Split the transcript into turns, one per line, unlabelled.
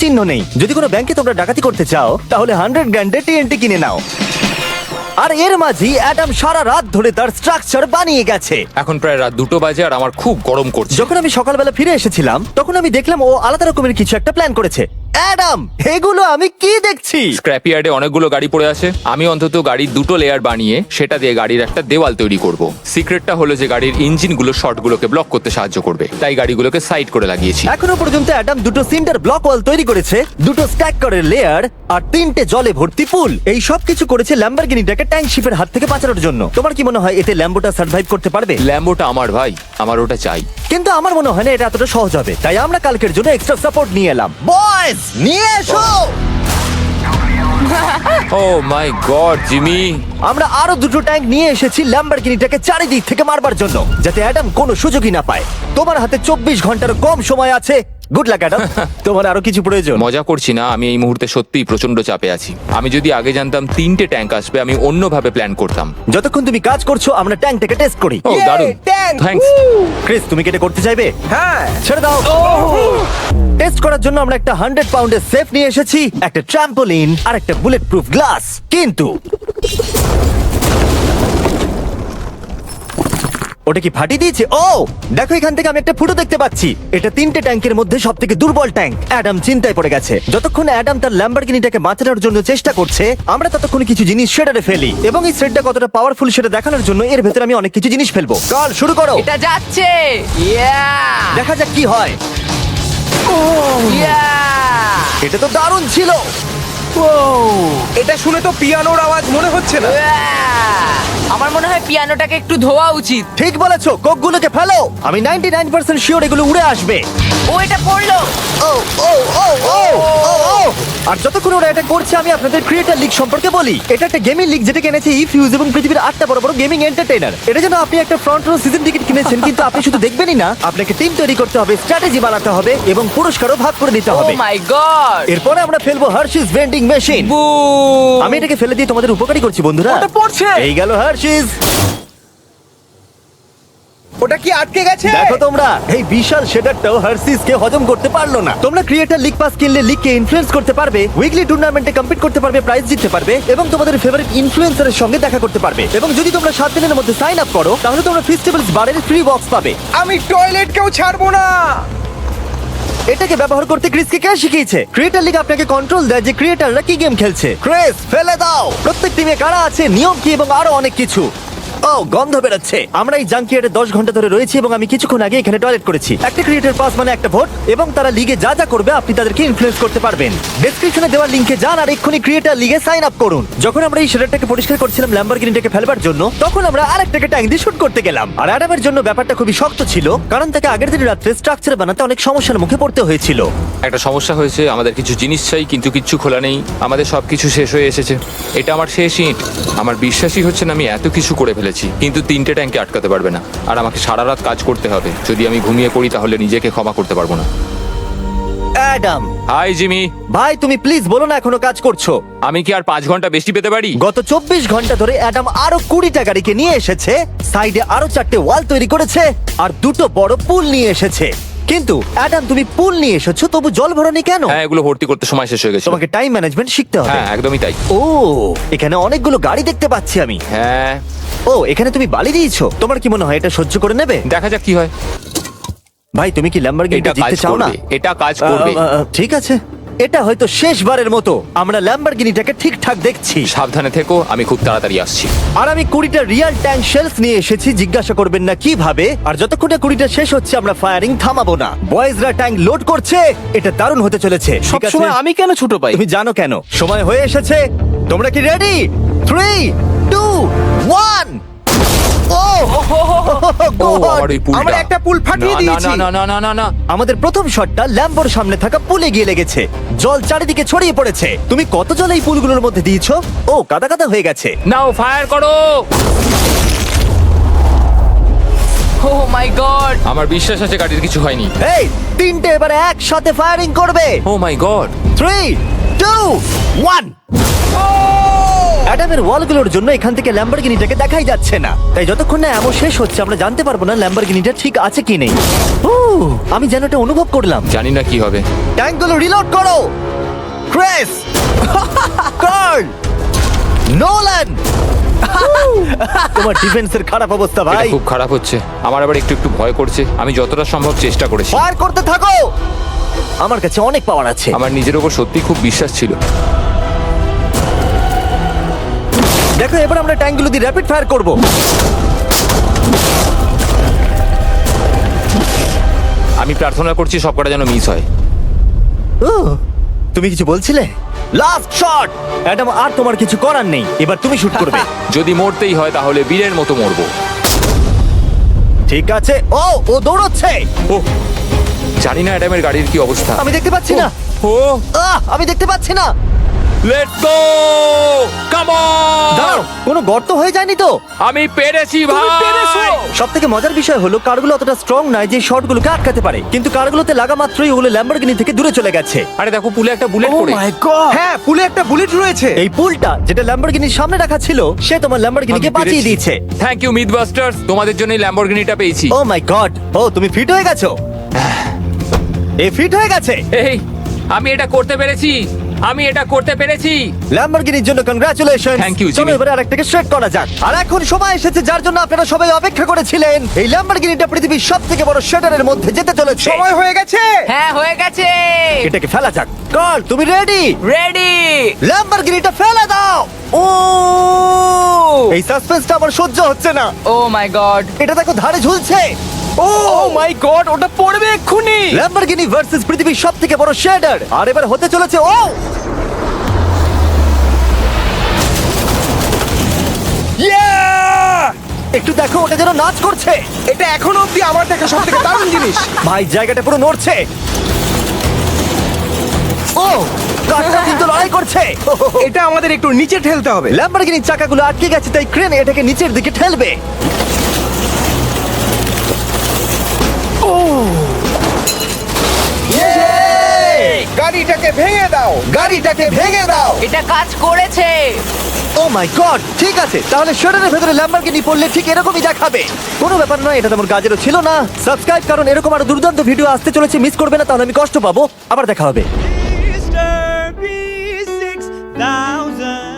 চিহ্ন নেই। যদি কোনো ব্যাংকে তোমরা ডাকাতি করতে চাও তাহলে 100 গ্র্যান্ডে টিএনটি কিনে নাও। আর এর মাঝেই অ্যাডাম সারা রাত ধরে তার স্ট্রাকচার বানিয়ে গেছে।
এখন প্রায় রাত 2টো বাজে আর আমার খুব গরম করছে।
যখন আমি সকালবেলা ফিরে এসেছিলাম তখন আমি দেখলাম ও আলাদা রকমের কিছু একটা প্ল্যান করেছে। অ্যাডাম, এগুলো আমি কি দেখছি?
স্ক্র্যাপ ইয়ার্ডে অনেকগুলো গাড়ি পড়ে আছে। আমি অন্তত গাড়ির 2টো লেয়ার বানিয়ে সেটা দিয়ে গাড়ির একটা দেওয়াল তৈরি করব। সিক্রেটটা হলো যে গাড়ির ইঞ্জিনগুলো শর্টগুলোকে ব্লক করতে সাহায্য করবে, তাই গাড়িগুলোকে সাইড করে লাগিয়েছি।
এখনো পর্যন্ত অ্যাডাম 2টো সিন্টার ব্লক ওয়াল তৈরি করেছে, 2টো স্ট্যাক করের লেয়ার আর 3টে জলে ভর্তি পুল। এই সব কিছু করেছে ল্যাম্বরগিনিটাকে ট্যাঙ্ক শিপের হাত থেকে বাঁচানোর জন্য। তোমার কি মনে হয় এতে ল্যাম্বোটা সার্ভাইভ করতে পারবে?
ল্যাম্বোটা আমার ভাই, আমার ওটা চাই।
কিন্তু আমার মনে হয় না এটা এতটা সহজ হবে, তাই আমরা কালকের জন্য এক্সট্রা সাপোর্ট নিয়ে এলাম। বয়েজ, নিয়ে এসো।
ও মাই গড জিমি,
আমরা আরো 2টো ট্যাঙ্ক নিয়ে এসেছি ল্যাম্বরগিনিটাকে চারিদিক থেকে মারবার জন্য, যাতে অ্যাডাম কোনো সুযোগই না পায়। তোমার হাতে 24 ঘন্টার কম সময় আছে। Good luck Adam. তোমার আরো কিছু প্রয়োজন?
মজা করছি না, আমি এই মুহূর্তে সত্যিই প্রচন্ড চাপে আছি। আমি যদি আগে জানতাম 3টে ট্যাঙ্ক আসবে আমি অন্যভাবে প্ল্যান করতাম।
যতক্ষণ তুমি কাজ করছো আমরা ট্যাঙ্কটাকে টেস্ট করি।
ও দারুণ, থ্যাঙ্কস।
ক্রিস, তুমি কি এটা করতে চাইবে?
হ্যাঁ।
ছেড়ে দাও। টেস্ট করার জন্য আমরা একটা 100 পাউন্ডের সেফ নিয়ে এসেছি, একটা ট্রাম্পোলিন আর একটা বুলেট প্রুফ গ্লাস। কিন্তু ওটা কি ফাটিয়ে দিয়েছে? ও দেখো, এখান থেকে আমি একটা ফুটো দেখতে পাচ্ছি। এটা 3টে ট্যাঙ্কের মধ্যে সবথেকে দুর্বল ট্যাঙ্ক। অ্যাডাম চিন্তায় পড়ে গেছে। যতক্ষণ অ্যাডাম তার ল্যাম্বরগিনিটাকে বাঁচানোর জন্য চেষ্টা করছে, আমরা ততক্ষণ কিছু জিনিস শেডারে ফেলি, এবং এই শেডটা কতটা পাওয়ারফুল সেটা দেখানোর জন্য এর ভেতরে আমি অনেক কিছু জিনিস ফেলবো। কাল শুরু করো।
এটা যাচ্ছে। ইয়া!
দেখা যাক কি হয়।
ইয়া!
এটা তো দারুণ ছিল।
এটা শুনে তো পিয়ানোর আওয়াজ মনে হচ্ছে না।
ইয়া! আমার মনে হয় পিয়ানোটাকে একটু ধোয়া উচিত।
ঠিক বলেছো, কোকগুলোকে ফেলো। আমি 99% শিওর এগুলো উড়ে আসবে।
ও এটা পড়লো।
ও ও ও ও ও ও। আর যতক্ষণ ওরা এটা করছে আমি আপনাদের ক্রিয়েটর লিগ সম্পর্কে বলি। এটা একটা গেমিং লিগ যেটা কিনেছে ইফিউজ এবং পৃথিবীর 8টা বড় বড় গেমিং এন্টারটেইনার। এটা যেন আপনি একটা ফ্রন্ট রো সিজন টিকিট কিনেছেন, কিন্তু আপনি শুধু দেখবেনই না, আপনাকে টিম তৈরি করতে হবে, স্ট্র্যাটেজি বানাতে হবে এবং পুরস্কারও ভাগ করে নিতে
ও
হবে।
মাই গড!
এরপরে আমরা ফেলবো হার্শিস ভেন্ডিং মেশিন। আমি এটাকে ফেলে দিয়ে তোমাদের উপকারী করছি বন্ধুরা।
ওটা পড়ছে।
এই গেল হার্শিস।
ওটা কি আটকে গেছে?
দেখো তোমরা, এই বিশাল শেডারটাও হার্সিস কে হজম করতে পারলো না। তোমরা ক্রিয়েটর লিগ পাস কিনলে লিগকে ইনফ্লুয়েন্স করতে পারবে, উইকলি টুর্নামেন্টে কম্পিট করতে পারবে, প্রাইজ জিততে পারবে এবং তোমাদের ফেভারিট ইনফ্লুয়েন্সারের সঙ্গে দেখা করতে পারবে। এবং যদি তোমরা 7 দিনের মধ্যে সাইন আপ করো তাহলে তোমরা ফেস্টিভ্যালস বারের ফ্রি বক্স পাবে।
আমি টয়লেটকেও ছাড়বো না।
এটাকে ব্যবহার করতে ক্রিসকে কে শিখিয়েছে? ক্রিয়েটর লিগ আপনাকে কন্ট্রোল দেয় যে ক্রিয়েটররা কি গেম খেলছে। ক্রিস, ফেলে দাও। প্রত্যেক টিমে কারা আছে, নিয়ম কি এবং আরো অনেক কিছু। ও গন্ধ বেরোচ্ছে। আমরা এই জাঙ্কিয়ার্ডে 10 ঘন্টা ধরে রয়েছি এবং আমি কিছুক্ষণ আগে এখানে টয়লেট করেছি। একটা ক্রিয়েটর পাস মানে একটা ভোট, এবং তারা লিগে যা যা করবে আপনি তাদেরকে ইনফ্লুয়েন্স করতে পারবেন। ডেসক্রিপশনে দেওয়া লিংকে যান আর এক্ষুনি ক্রিয়েটর লিগে সাইন আপ করুন। যখন আমরা এই শেডারটাকে পরিষ্কার করছিলাম ল্যাম্বরগিনিটাকে ফেলবার জন্য, তখন আমরা আরেকটাকে ট্যাঙ্ক দিয়ে শুট করতে গেলাম। আর অ্যাডামের জন্য ব্যাপারটা খুবই শক্ত ছিল, কারণ তাকে আগের দিন রাত্রে স্ট্রাকচার বানাতে অনেক সমস্যার মুখে পড়তে হয়েছিল।
একটা সমস্যা হয়েছে, আমাদের কিছু জিনিস চাই কিন্তু কিচ্ছু খোলা নেই। আমাদের সবকিছু শেষ হয়ে এসেছে। এটা আমার শেষ ইট। আমার বিশ্বাসই হচ্ছে না আমি এত কিছু করে ফেলেছি, কিন্তু 3টে ট্যাঙ্কে আটকাতে পারবে না। আর আমাকে সারা রাত কাজ করতে হবে। যদি আমি ঘুমিয়ে পড়ি তাহলে নিজেকে ক্ষমা করতে পারবো না।
Adam
hi Jimmy.
ভাই, তুমি প্লিজ বলো না এখনো কাজ করছো।
আমি কি আর 5 ঘন্টা বেশি পেতে পারি?
গত 24 ঘন্টা ধরে অ্যাডাম আরো 20টা গাড়িকে নিয়ে এসেছে, সাইডে আরো 4টে ওয়াল তৈরি করেছে আর 2টো বড় পুল নিয়ে এসেছে। কিন্তু অ্যাডাম, তুমি পুল নিয়ে এসেছো তবু জল ভরনি কেন?
হ্যাঁ, এগুলো ভর্তি করতে সময় শেষ হয়ে গেছে।
তোমাকে টাইম ম্যানেজমেন্ট শিখতে হবে।
হ্যাঁ, একদমই তাই।
ও, এখানে অনেকগুলো গাড়ি দেখতে পাচ্ছি আমি।
হ্যাঁ,
ও, এখানে তুমি বালি দিয়েছো। তোমার কি মনে হয় এটা সহ্য করে নেবে?
দেখা যাক কি হয়।
ভাই, তুমি কি ল্যাম্বরগিনিটা
এটা
জিততে
কাজ
চাও না?
করবে, এটা কাজ করবে।
ঠিক আছে, এটা হয়তো শেষবারের মতো আমরা ল্যাম্বরগিনিটাকে ঠিকঠাক দেখছি।
সাবধানে থেকো, আমি খুব তাড়াতাড়ি আসছি।
আর আমি 20টা রিয়েল ট্যাঙ্ক শেলস নিয়ে এসেছি। জিজ্ঞাসা করবেন না কিভাবে। আর যতক্ষণ না 20টা শেষ হচ্ছে আমরা ফায়ারিং থামাবো না। বয়েজরা ট্যাঙ্ক লোড করছে। এটা দারুণ হতে চলেছে। ঠিক আছে?
সবসময় আমি কেন ছোট পাই?
তুমি জানো কেন। সময় হয়ে এসেছে। তোমরা কি রেডি? 3, 2, 1। ও
আমার এই পুলটা।
আমরা একটা পুল ফাটিয়ে
না,
দিয়েছি।
না না না না না।
আমাদের প্রথম শটটা ল্যাম্বোর সামনে থাকা পুলে গিয়ে লেগেছে। জল চারিদিকে ছড়িয়ে পড়েছে। তুমি কত জল এই পুলগুলোর মধ্যে দিয়েছো? ও, কাদা কাদা হয়ে গেছে।
নাও ফায়ার করো।
ও মাই গড!
আমার বিশ্বাস আছে গাড়ির কিছু হয়নি।
এই 3টে এবারে একসাথে ফায়ারিং করবে।
ও মাই গড।
3, 2, 1। অ্যাডামের ওয়ালগুলোর জন্য এখান থেকে ল্যাম্বরগিনিটাকে দেখাই যাচ্ছে না, তাই যতক্ষণ না এমন শেষ হচ্ছে আমরা জানতে পারবো না ল্যাম্বরগিনিটা ঠিক আছে কি নেই। আমি যেন এটা অনুভব করলাম।
জানি না কি হবে।
ট্যাঙ্কগুলো রিলোড করো। ক্রেস, কার্ল, নোলান। তোমার ডিফেন্সের খারাপ অবস্থা
এটা
ভাই।
খুব খারাপ হচ্ছে, আমার আবার একটু একটু ভয় করছে। আমি যতটা সম্ভব চেষ্টা করেছি।
ফায়ার করতে থাকো। আমার কাছে অনেক পাওয়ার আছে।
আমার নিজের ওপর সত্যি খুব বিশ্বাস ছিল।
দেখো এবার আমরা ট্যাঙ্কগুলো দিয়ে র্যাপিড ফায়ার করব।
আমি প্রার্থনা করছি সবকটা যেন মিস হয়।
তুমি কিছু বলছিলে? Last shot. অ্যাডাম, আর তোমার কিছু করার নেই, এবার তুমি শুট করবে।
যদি মরতেই হয় তাহলে বীরের মতো মরবো।
ঠিক আছে। ও দৌড়চ্ছে।
ও, জানি না অ্যাডামের গাড়ির কি অবস্থা।
আমি দেখতে পাচ্ছি না।
ও,
আমি দেখতে পাচ্ছি না।
Let's go, come on.
দাঁড়াও, কোনো গর্ত হয়ে যায়নি তো?
আমি পেরেছি ভাই।
সব থেকে মজার বিষয় হলো কারগুলো অতটা স্ট্রং নয় যে শটগুলোকে আটকাতে পারে, কিন্তু কারগুলোতে লাগা মাত্রই ওগুলো ল্যাম্বরগিনি থেকে দূরে চলে গেছে।
আরে দেখো পুলে একটা বুলেট পড়ে।
হ্যাঁ, পুলে একটা বুলেট রয়েছে।
এই পুলটা যেটা ল্যাম্বরগিনির সামনে রাখা ছিল সে তোমার ল্যাম্বরগিনিকে বাঁচিয়ে দিয়েছে।
থ্যাংক ইউ মিথবাস্টার্স, তোমাদের জন্যই ল্যাম্বরগিনিটা পেয়েছি।
ও মাই গড। তুমি ফিট হয়ে গেছো। এই ফিট হয়ে গেছে।
এই, আমি এটা করতে পেরেছি। আমি এটা করতে পেরেছি।
ল্যাম্বরগিনির জন্য কংগ্রাচুলেশন।
Thank you,
চলো
Jimmy.
এবারে আরেকটাকে স্ট্রেট করা যাক। আর এখন সময় এসেছে যার জন্য আপনারা সবাই অপেক্ষা করেছিলেন। এই ল্যাম্বরগিনিটা পৃথিবীর সবথেকে বড় শেডারের মধ্যে যেতে চলেছে।
সময় হয়ে গেছে।
হ্যাঁ হয়ে গেছে।
এটাকে ফেলা যাক। কার্ল, তুমি রেডি?
রেডি।
ল্যাম্বরগিনিটা ফেলে দাও।
ও
এই সাসপেন্সটা আমার সহ্য হচ্ছে না।
ও মাই গড।
এটা দেখো ধারে ঝুলছে।
ও মাই গড, ওটা পড়বে এক্ষুনি।
ল্যাম্বরগিনি ভার্সেস পৃথিবীর সবথেকে বড় শেডার। আর এবার হতে চলেছে একটু দেখো, ওটা যেন নাচ করছে।
এটা এখনো অব্দি আমার দেখা সবথেকে দারুণ জিনিস।
ভাই, জায়গাটা পুরো নড়ছে। কারটা কিন্তু লড়াই করছে।
এটা আমাদের একটু নিচে ঠেলতে হবে।
ল্যাম্বরগিনির চাকাগুলো আটকে গেছে, তাই ক্রেন এটাকে নিচের দিকে ঠেলবে।
গাড়িটাকে ভেঙে দাও।
গাড়িটাকে ভেঙে দাও।
এটা কাজ করেছে।
ও মাই গড। ঠিক আছে, তাহলে শেডারের ভেতরে ল্যাম্বরগিনি পড়লে ঠিক এরকমই দেখাবে। কোনো ব্যাপার নয়, এটা তেমন কাজেরও ছিল না। সাবস্ক্রাইব, কারণ এরকম আরো দুর্দান্ত ভিডিও আসতে চলেছে। মিস করবে না, তাহলে আমি কষ্ট পাবো। আবার দেখা হবে।
Mr. B6000.